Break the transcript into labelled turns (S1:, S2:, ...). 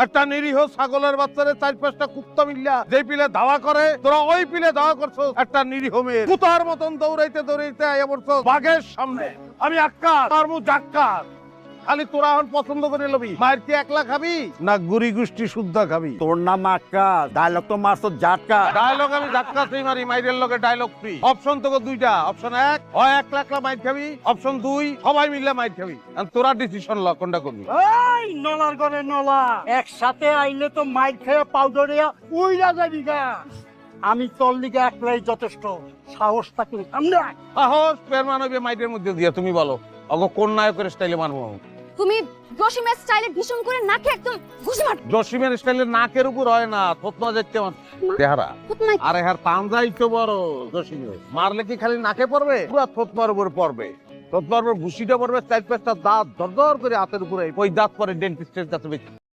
S1: একটা নিরীহ ছাগলের বাচ্চারে 4-5টা কুত্তা মিল্লা যে পিলে ধাওয়া করে, তোরা ওই পিলে ধাওয়া করছো একটা নিরীহ মেয়ে। কুতার মতন দৌড়াইতে দৌড়াইতে আইয়া পড়ছো বাঘের সামনে। আমি আক্কা মারমু জাক্কা। খালি তোরা এখন পছন্দ করে লবি, মায়ের কি একলা খাবি না গুড়ি গুষ্টি শুদ্ধা খাবি?
S2: তোর নাম আটকা, ডায়লগ তো মারছ জাটকা।
S1: ডায়লগ আমি ধাক্কাতেই মারি, মাইরের লগে ডায়লগ ফ্রি। অপশন তোকে দুইটা, অপশন 1 হয় একলা একলা মাইর খাবি, অপশন 2 সবাই মিলে মাইর খাবি। আর তোরা ডিসিশন ল কোনটা করবি।
S3: এই নলার ঘরে নলা, একসাথে আইলে তো মাইর খেয়ে পাউডারিয়া উইরা যাবি গা। আমি তোর লিগে একলাই যথেষ্ট, সাহস থাকলে সামনে আয়।
S1: সাহস পের মানবে মাইটের মধ্যে দিয়া। তুমি বলো অগো কোন নায়কের স্টাইলে মারবো?
S4: তুমি জসিমের স্টাইলে ভীষণ করে নাকে একদম ঘুষি মার।
S1: জসিমের স্টাইলে নাকের উপর হয় না, থতমা যাচ্ছে আমার চেহারা।
S4: থতমা
S1: আরে হ্যাঁ পাঞ্জাই তো বড় জসিমের, মারলে কি খালি নাকে পড়বে? পুরো থতমার উপর পড়বে। থতমার উপর ঘুষিটা পড়বে, 4-5টা দাঁত দরদর করে হাতের উপরে। ওই দাঁত পরে ডেন্টিস্টের কাছে